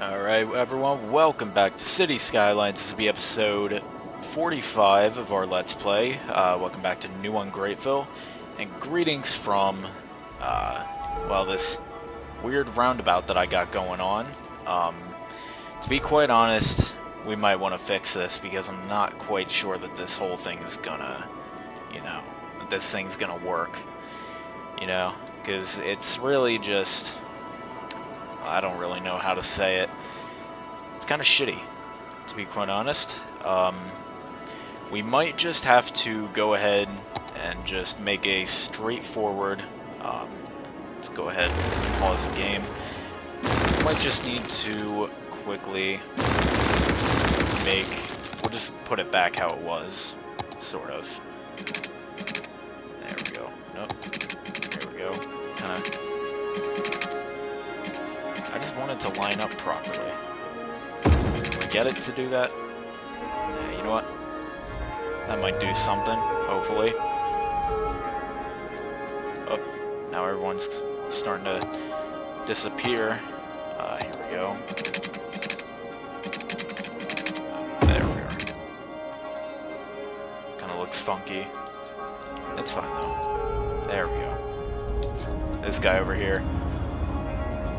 Alright, everyone, welcome back to City Skylines. This will be episode 45 of our Let's Play. Welcome back to New Ungrateful, and greetings from, well, this weird roundabout that I got going on. To be quite honest, we might want to fix this, because I'm not quite sure that this whole thing is gonna, that this thing's gonna work. Because it's really just... I don't really know how to say it. It's kind of shitty, to be quite honest. We might just have to go ahead and just make a straightforward... let's go ahead and pause the game. Might just need to quickly make... We'll just put it back how it was, sort of. There we go. Nope. There we go. Kind of... I just want it to line up properly. Can we get it to do that? Yeah, you know what? That might do something, hopefully. Oh, now everyone's starting to disappear. Here we go. There we are. Kind of looks funky. It's fine, though. There we go. This guy over here.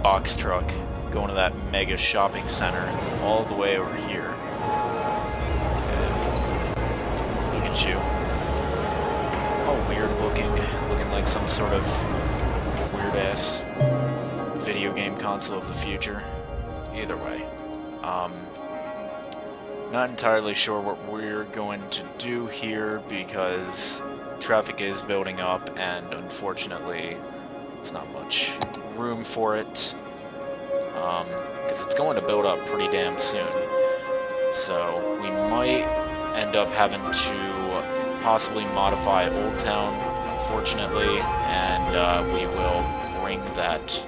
Box truck going to that mega shopping center all the way over here. Look at you. All weird looking like some sort of weird ass video game console of the future. Either way, not entirely sure what we're going to do here because traffic is building up and unfortunately there's not much room for it, because it's going to build up pretty damn soon. So we might end up having to possibly modify Old Town, unfortunately, and we will bring that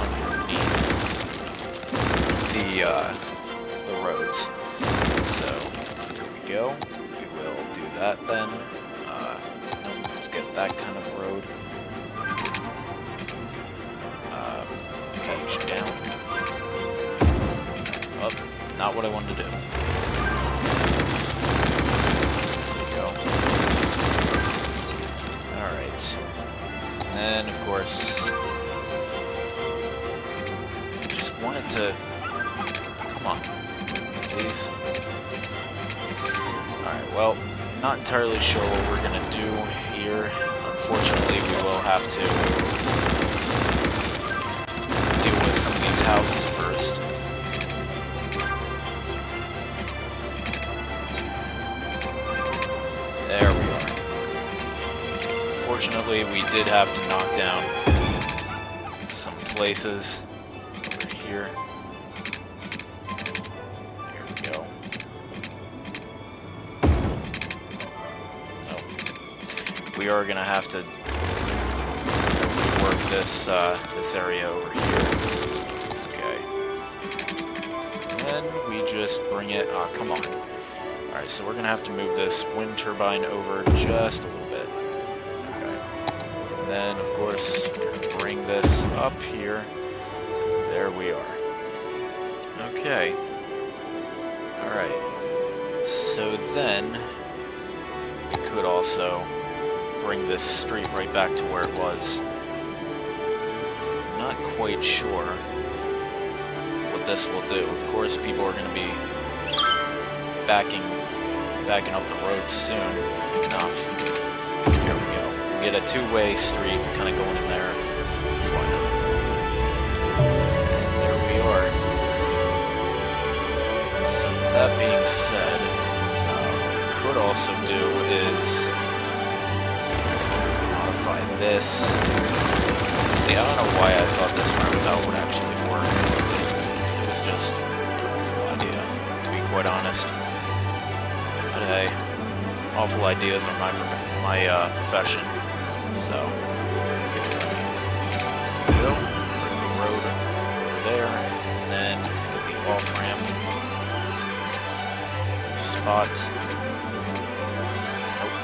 underneath the roads. So here we go. We will do that then. Let's get that kind of road. Page down. Up. Not what I wanted to do. There we go. Alright. And then, of course... I just wanted to... Come on. Please. Alright, well, not entirely sure what we're gonna do here. Unfortunately, we will have to... with some of these houses first. There we are. Fortunately, we did have to knock down some places over here. Here we go. Oh. We are gonna have to rework this this area over here. And we just bring it... Oh, come on. Alright, so we're going to have to move this wind turbine over just a little bit. Okay. And then, of course, bring this up here. There we are. Okay. Alright. So then, we could also bring this street right back to where it was. I'm not quite sure this will do. Of course, people are going to be backing up the road soon enough. Here we go. We get a two-way street kind of going in there. So why not? And there we are. So that being said, what we could also do is modify this. See, I don't know why I thought this roundabout would actually work. Just an awful idea, to be quite honest. But hey, awful ideas are my profession. So, get it ready. There we go. Bring the road over there, and then get the off-ramp spot. Nope.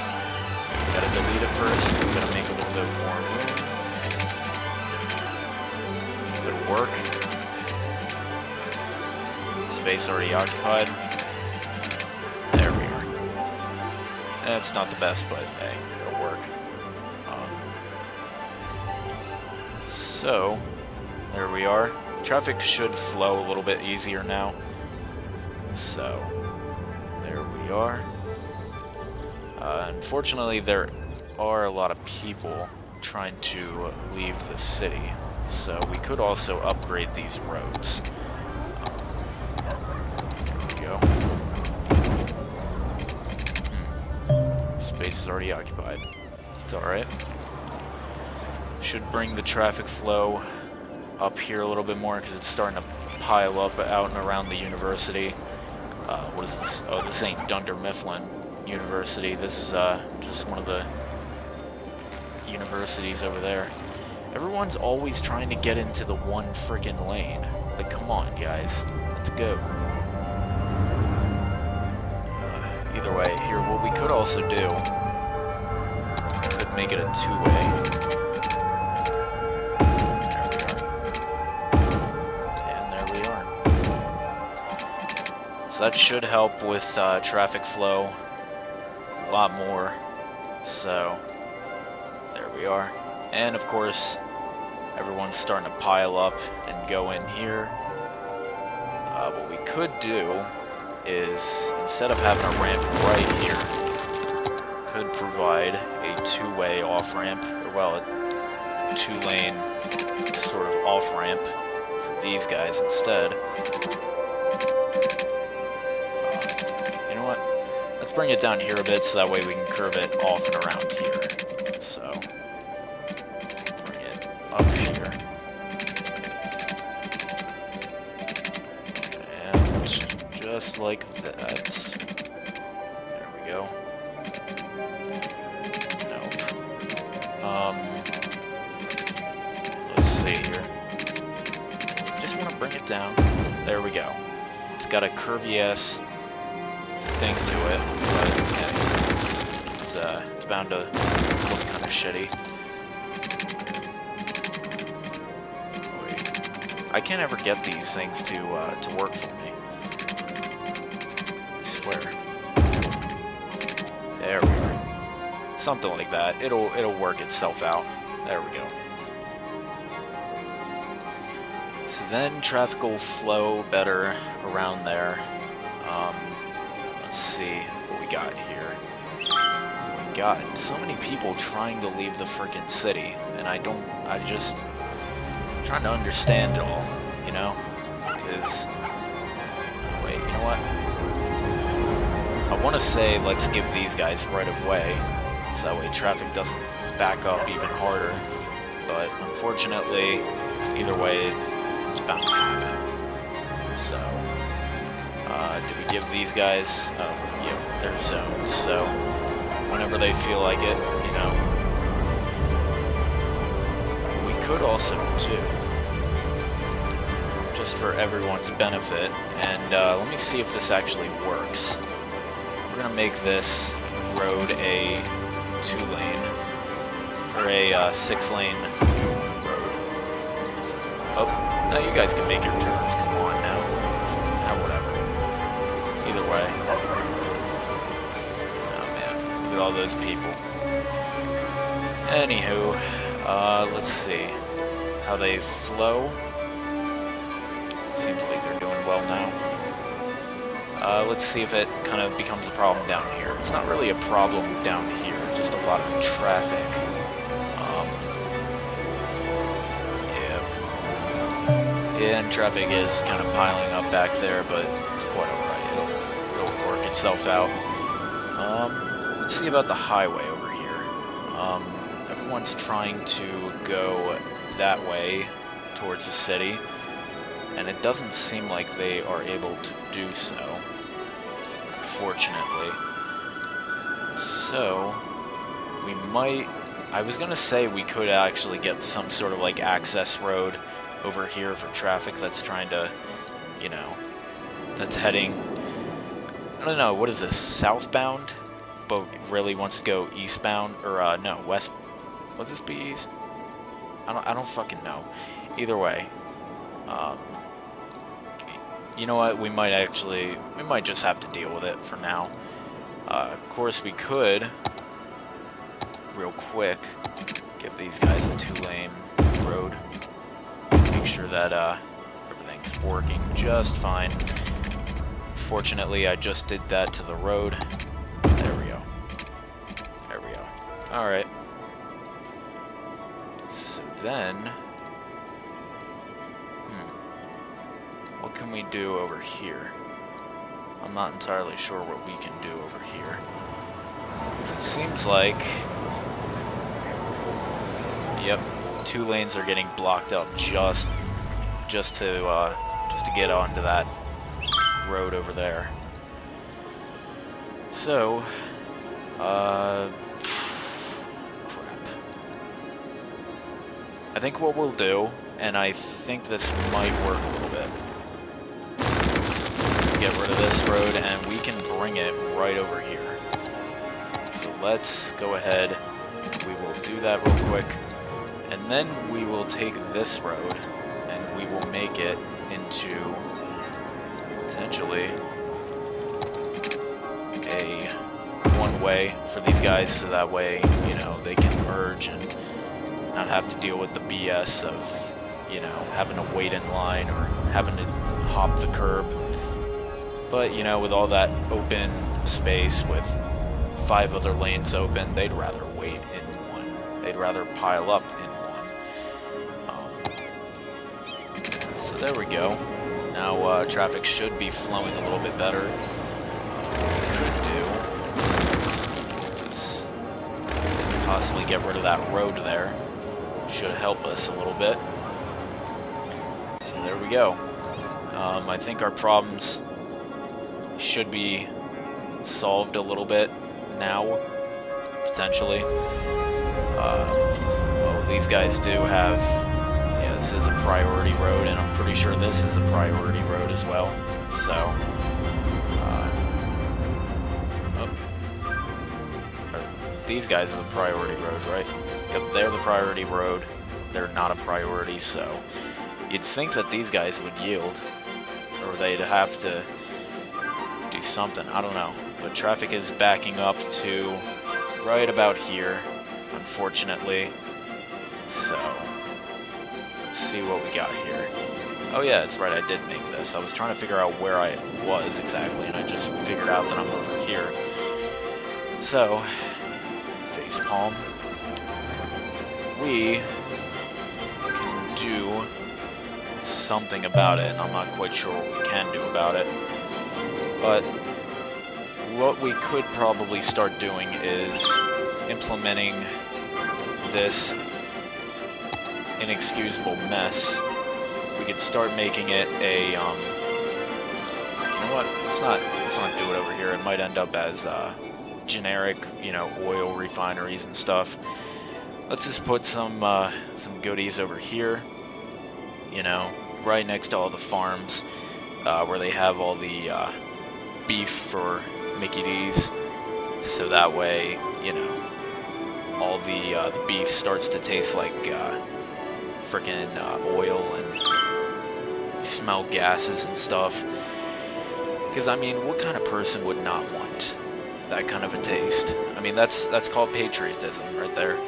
Gotta delete it first. We gotta make a little bit more room. If it'll work. space already occupied. There we are. That's not the best, but hey, it'll work. So, there we are. Traffic should flow a little bit easier now. So, there we are. Unfortunately, there are a lot of people trying to leave the city, so we could also upgrade these roads. There we go. Space is already occupied. It's alright. Should bring the traffic flow up here a little bit more because it's starting to pile up out and around the university. What is this? Oh, this ain't Dunder Mifflin University. This is just one of the universities over there. Everyone's always trying to get into the one freaking lane. Like, come on, guys. Let's go. Either way, here, what we could also do, could make it a two-way. So that should help with traffic flow a lot more. So there we are. And of course, everyone's starting to pile up and go in here. What we could do is, instead of having a ramp right here, could provide a two-way off-ramp, or well, a two-lane sort of off-ramp for these guys instead. Let's bring it down here a bit so that way we can curve it off and around here. So, bring it up here. And just like that. There we go. Nope. Let's see here. Just want to bring it down. There we go. It's got a curvy-ass thing to it, but okay. It's bound to look kind of shitty. Wait. I can't ever get these things to work for me. I swear. There we are. Something like that. It'll work itself out. There we go. So then traffic will flow better around there. Let's see what we got here. Oh my god, so many people trying to leave the frickin' city, and I'm trying to understand it all, you know? Because, wait, you know what? I want to say let's give these guys right of way, so that way traffic doesn't back up even harder, but unfortunately, either way, it's bound to happen. So, do we give these guys, yeah, their zones, so whenever they feel like it, you know. We could also do, just for everyone's benefit, and let me see if this actually works. We're going to make this road a 2-lane, or a 6-lane road. Oh, now you guys can make your turns, come on now. Whatever. Either way. Oh man, look at all those people. Anywho, let's see how they flow. Seems like they're doing well now. Let's see if it kind of becomes a problem down here. It's not really a problem down here, just a lot of traffic. Yeah, and traffic is kind of piling up back there, but it's quite alright. It'll work itself out. Let's see about the highway over here. Everyone's trying to go that way towards the city, and it doesn't seem like they are able to do so, unfortunately. So, we might... I was gonna say we could actually get some sort of, like, access road over here for traffic that's trying to, you know, that's heading, I don't know, what is this, southbound, but really wants to go eastbound, or, no, west, would this be east? I don't fucking know. Either way, you know what? We might just have to deal with it for now. Of course, we could, real quick, give these guys a 2-lane road. Make sure that everything's working just fine. Unfortunately, I just did that to the road. There we go. There we go. Alright. So then... what can we do over here? I'm not entirely sure what we can do over here. It seems like... Yep, 2 lanes are getting blocked up just to get onto that road over there. So, crap. I think what we'll do, and I think this might work a little bit. Get rid of this road, and we can bring it right over here. So let's go ahead. We will do that real quick. And then we will take this road, and we will make it into, potentially, a one-way for these guys, so that way, you know, they can merge and not have to deal with the BS of, you know, having to wait in line or having to hop the curb. But, you know, with all that open space with 5 other lanes open, they'd rather wait in one. They'd rather pile up in one. So there we go. Now traffic should be flowing a little bit better. What we could do is possibly get rid of that road there. Should help us a little bit. So there we go. I think our problems should be solved a little bit now, potentially. Well, these guys do have, yeah, this is a priority road, and I'm pretty sure this is a priority road as well. So, these guys are the priority road, right? Yep, they're the priority road. They're not a priority, so you'd think that these guys would yield, or they'd have to do something. I don't know. But traffic is backing up to right about here, unfortunately. So, let's see what we got here. Oh yeah, that's right, I did make this. I was trying to figure out where I was exactly, and I just figured out that I'm over here. So, facepalm. We can do something about it, and I'm not quite sure what we can do about it. But what we could probably start doing is implementing this inexcusable mess. We could start making it a, you know what, let's not do it over here. It might end up as generic, you know, oil refineries and stuff. Let's just put some goodies over here, you know, right next to all the farms, where they have all the beef for Mickey D's, so that way, you know, all the beef starts to taste like frickin' oil, and you smell gases and stuff. Because, I mean, what kind of person would not want that kind of a taste? I mean, that's called patriotism right there.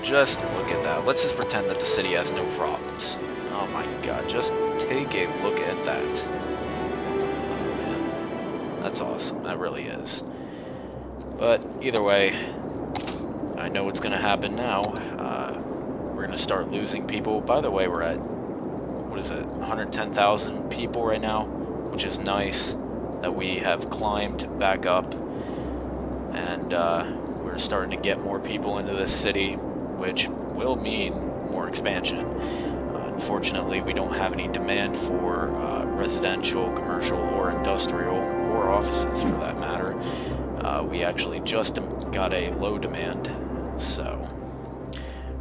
Just look at that. Let's just pretend that the city has no problems. Oh my god, just take a look at that. Oh man, that's awesome. That really is. But either way, I know what's going to happen now. We're going to start losing people. By the way, we're at, what is it, 110,000 people right now, which is nice that we have climbed back up. And we're starting to get more people into this city, which will mean more expansion. Unfortunately, we don't have any demand for residential, commercial, or industrial, or offices for that matter. We actually just got a low demand. So,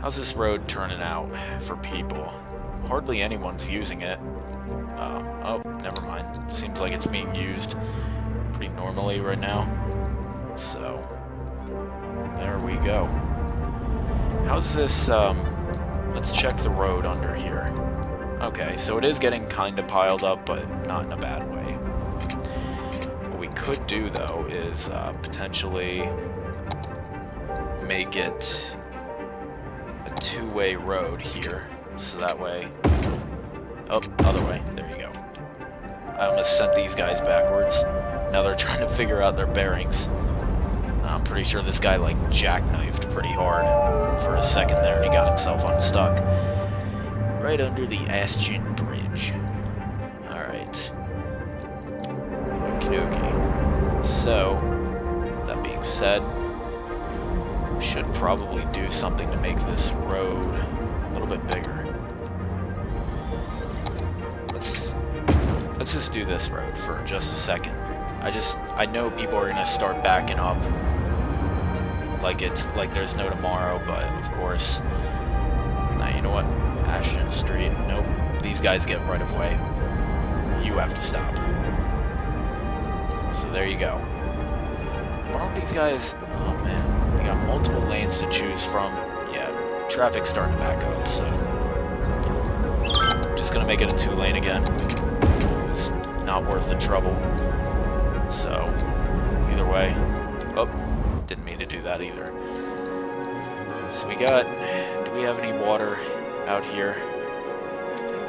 how's this road turning out for people? Hardly anyone's using it. Oh, never mind. Seems like it's being used pretty normally right now. So, there we go. How's this, let's check the road under here. Okay, so it is getting kind of piled up, but not in a bad way. What we could do, though, is potentially make it a two-way road here. So that way... Oh, other way. There you go. I almost sent these guys backwards. Now they're trying to figure out their bearings. I'm pretty sure this guy, like, jackknifed pretty hard for a second there, and he got himself unstuck. Right under the Astion Bridge. Alright. Okie dokie. So, that being said, we should probably do something to make this road a little bit bigger. Let's just do this road for just a second. I know people are gonna start backing up like there's no tomorrow, but of course, nah, you know what? Ashton Street, nope. These guys get right of way. You have to stop. So there you go. Why don't these guys? Oh man, they got multiple lanes to choose from. Yeah, traffic's starting to back up, so just gonna make it a 2-lane again. It's not worth the trouble. So either way, oh, didn't mean to do that either. So do we have any water out here?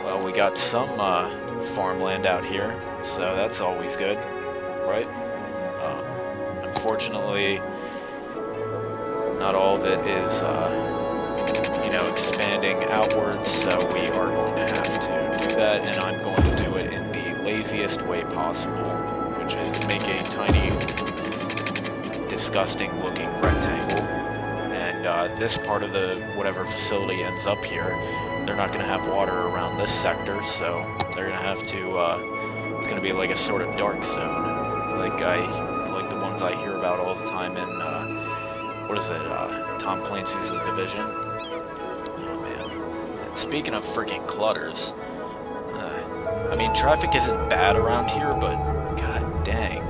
Well, we got some farmland out here, so that's always good, right? Unfortunately, not all of it is, you know, expanding outwards, so we are going to have to do that, and I'm going to do it in the laziest way possible, which is make a tiny, disgusting-looking rectangle. And this part of the whatever facility ends up here, they're not going to have water around this sector, so they're going to have to, it's going to be like a sort of dark zone, like the ones I hear about all the time in, what is it, Tom Clancy's The Division? Oh man. And speaking of freaking clutters, I mean, traffic isn't bad around here, but god dang,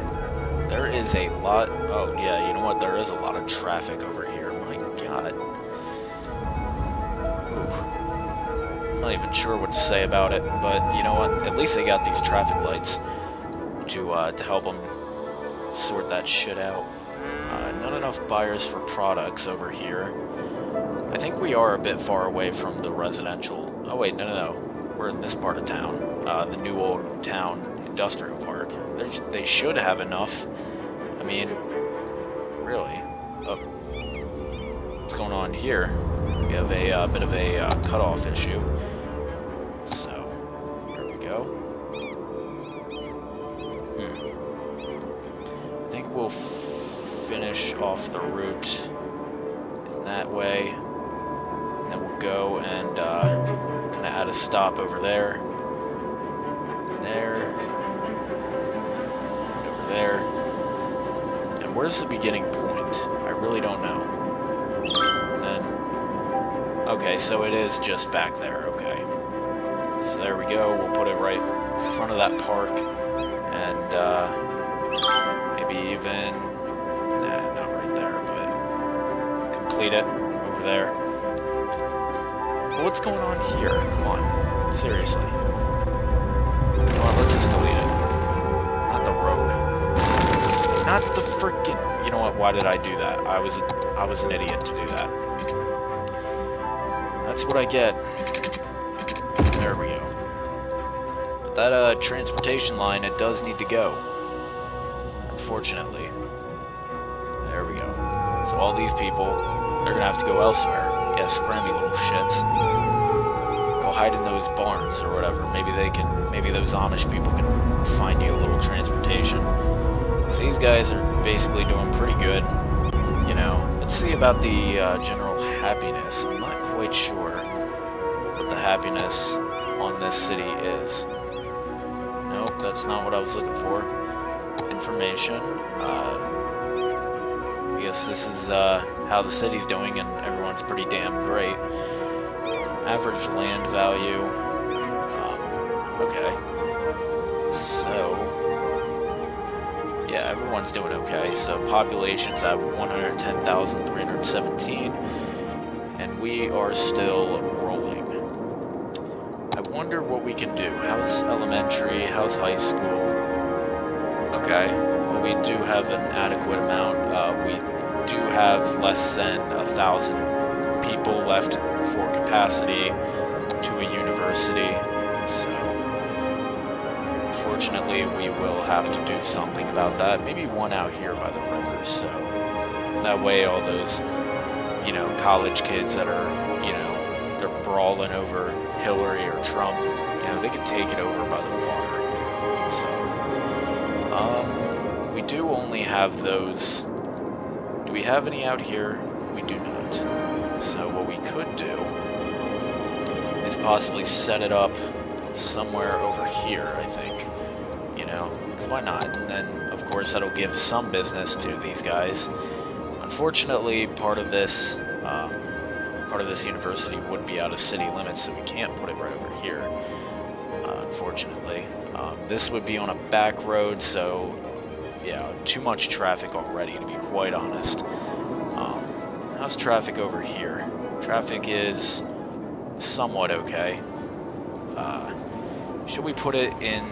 there is a lot, oh yeah, you know what, there is a lot of traffic over here, my god. Ooh. I'm not even sure what to say about it, but you know what, at least they got these traffic lights to help them sort that shit out. Not enough buyers for products over here. I think we are a bit far away from the residential. Oh wait, no. We're in this part of town. The New Old Town Industrial Park. They should have enough. I mean, really. Oh. What's going on here? We have a bit of a cutoff issue. So, there we go. I think we'll finish off the route in that way. And then we'll go and kind of add a stop over there. There. And over there. And where's the beginning point? I really don't know. And then... Okay, so it is just back there, okay. So there we go, we'll put it right in front of that park. And, maybe even... Nah, not right there, but... Complete it over there. Well, what's going on here? Come on. Seriously. Come on, let's just delete it. Not the road. Not the frickin'... You know what? Why did I do that? I was an idiot to do that. That's what I get. There we go. But that transportation line, it does need to go. Unfortunately. There we go. So all these people, they're gonna have to go elsewhere. Yeah, scrammy little shits. Go hide in those barns or whatever. Maybe those Amish people can find you a little transportation. So these guys are basically doing pretty good. You know, let's see about the general happiness. I'm not quite sure what the happiness on this city is. Nope, that's not what I was looking for. Information. I guess this is how the city's doing, and everyone's pretty damn great. Average land value. Okay. So, yeah, everyone's doing okay. So population's at 110,317, and we are still rolling. I wonder what we can do. How's elementary? How's high school? Okay, well, we do have an adequate amount. We do have less than 1,000 people left for capacity to a university, so unfortunately we will have to do something about that. Maybe one out here by the river, so that way all those, you know, college kids that are, you know, they're brawling over Hillary or Trump, you know, they could take it over by the water. So, we do only have those. Do we have any out here? We do not. So what we could do is possibly set it up somewhere over here, I think. You know, because why not? And then, of course, that'll give some business to these guys. Unfortunately, part of this university would be out of city limits, so we can't put it right over here, unfortunately. This would be on a back road, so yeah, too much traffic already, to be quite honest. How's traffic over here? Traffic is somewhat okay. Should we put it in,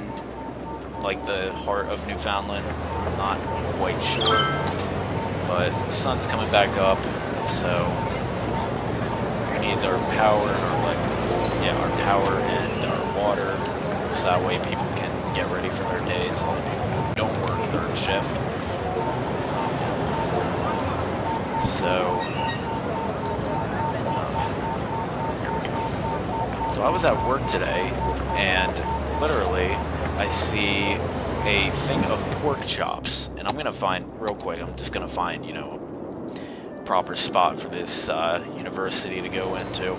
like, the heart of Newfoundland? I'm not quite sure, but the sun's coming back up, so we need our power and our power and our water, so that way people can get ready for their days. All the people who don't work third shift. So here we go. So I was at work today, and literally I see a thing of pork chops, and I'm gonna find real quick. I'm just gonna find, you know, a proper spot for this university to go into.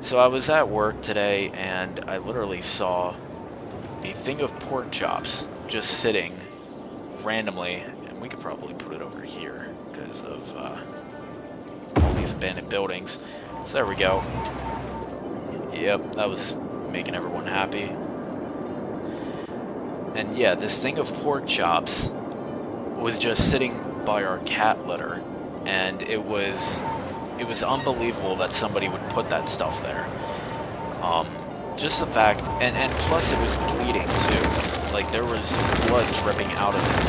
So I was at work today, and I literally saw a thing of pork chops just sitting randomly, and we could probably put it over here because of all these abandoned buildings. So there we go. Yep, that was making everyone happy. And yeah, this thing of pork chops was just sitting by our cat litter, and it was unbelievable that somebody would put that stuff there. Just the fact, and plus it was bleeding too. Like, there was blood dripping out of it.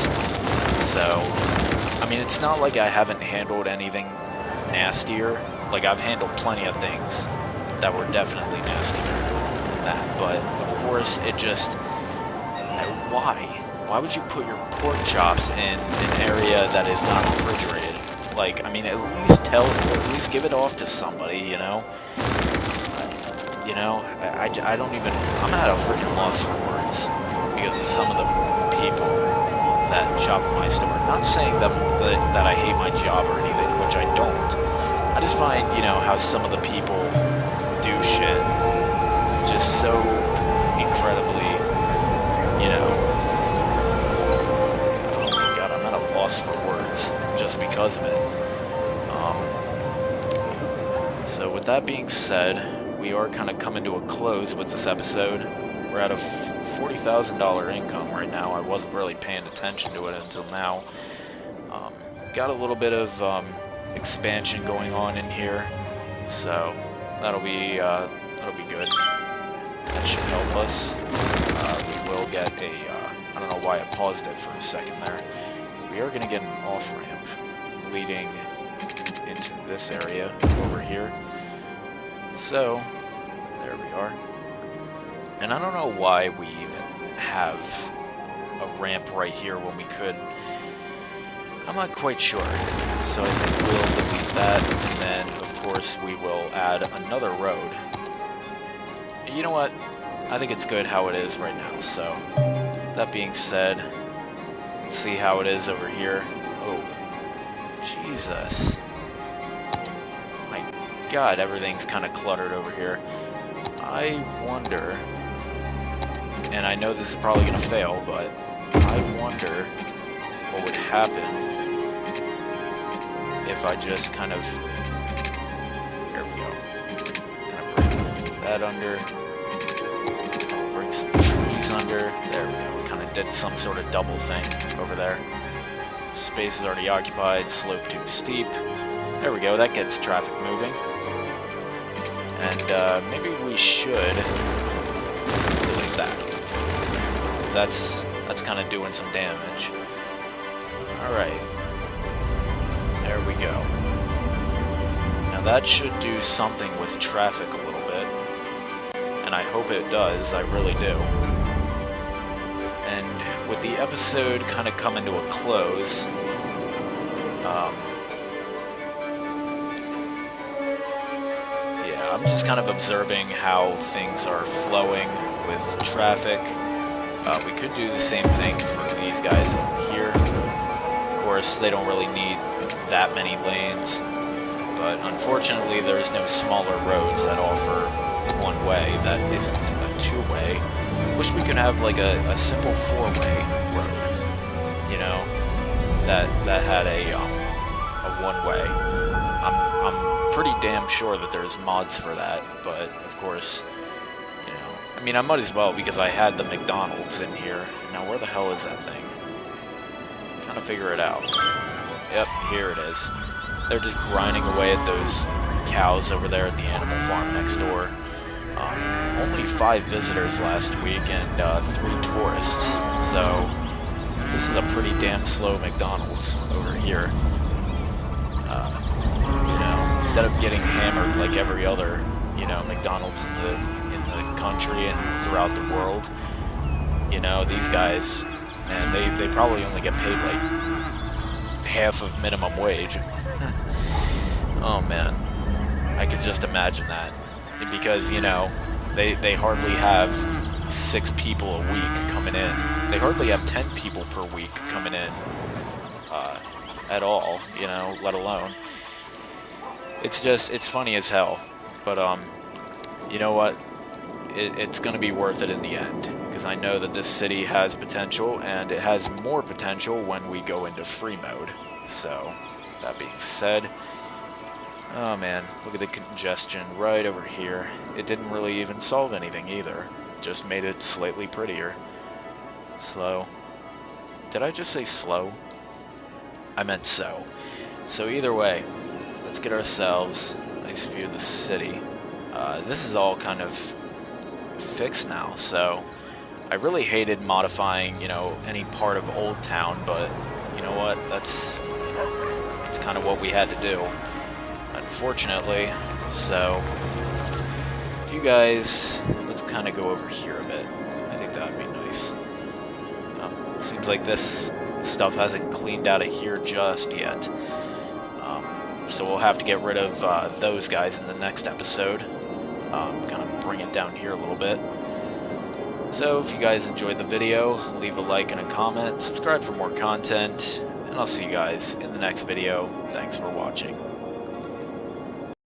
So, I mean, it's not like I haven't handled anything nastier. Like, I've handled plenty of things that were definitely nastier than that. But, of course, it just... Why? Why would you put your pork chops in an area that is not refrigerated? Like, I mean, at least give it off to somebody, you know? You know, I don't even... I'm at a freaking loss for words because of some of the people that shop at my store. Not saying that I hate my job or anything, which I don't. I just find, you know, how some of the people do shit just so incredibly, you know... Oh my god, I'm at a loss for words just because of it. So with that being said, we are kind of coming to a close with this episode. We're at a $40,000 income right now. I wasn't really paying attention to it until now. Got a little bit of expansion going on in here, so that'll be good. That should help us. We will get a I don't know why I paused it for a second there. We are going to get an off-ramp leading into this area over here. So, there we are. And I don't know why we even have a ramp right here when we could. I'm not quite sure. So I think we'll delete that, and then, of course, we will add another road. You know what? I think it's good how it is right now, so... That being said, let's see how it is over here. Oh, Jesus. My God, everything's kind of cluttered over here. I wonder, and I know this is probably going to fail, but I wonder what would happen if I just kind of, here we go, kind of bring that under, I'll bring some trees under, there we go, we kind of did some sort of double thing over there. Space is already occupied, slope too steep, there we go, that gets traffic moving. And maybe we should delete that. That's kind of doing some damage. Alright. There we go. Now that should do something with traffic a little bit. And I hope it does, I really do. And with the episode kind of coming to a close, yeah, I'm just kind of observing how things are flowing with traffic. We could do the same thing for these guys over here. Of course, they don't really need that many lanes, but unfortunately there's no smaller roads that offer one way that isn't a two-way. Wish we could have like a simple four-way road, you know, that had a one-way. I'm pretty damn sure that there's mods for that, but of course, you know, I mean, I might as well because I had the McDonald's in here. Now where the hell is that thing? I'm trying to figure it out. Yep, here it is. They're just grinding away at those cows over there at the animal farm next door. Only 5 visitors last week and 3 tourists, so this is a pretty damn slow McDonald's over here. You know, instead of getting hammered like every other, you know, McDonald's in the country and throughout the world, you know, these guys, man, they probably only get paid like half of minimum wage. Oh man, I could just imagine that, because, you know, they hardly have 6 people a week coming in. They hardly have 10 people per week coming in at all, you know, let alone. It's funny as hell, but you know what? It's going to be worth it in the end, because I know that this city has potential, and it has more potential when we go into free mode. So, that being said, oh man, look at the congestion right over here. It didn't really even solve anything either, just made it slightly prettier. Slow. Did I just say slow? I meant so. So either way, let's get ourselves a nice view of the city. This is all kind of fixed now, so I really hated modifying, you know, any part of Old Town, but you know what, that's kind of what we had to do, unfortunately. So if you guys, let's kind of go over here a bit. I think that would be nice. Seems like this stuff hasn't cleaned out of here just yet, so we'll have to get rid of those guys in the next episode. Kind of bring it down here a little bit. So if you guys enjoyed the video, leave a like and a comment, subscribe for more content, and I'll see you guys in the next video. Thanks for watching.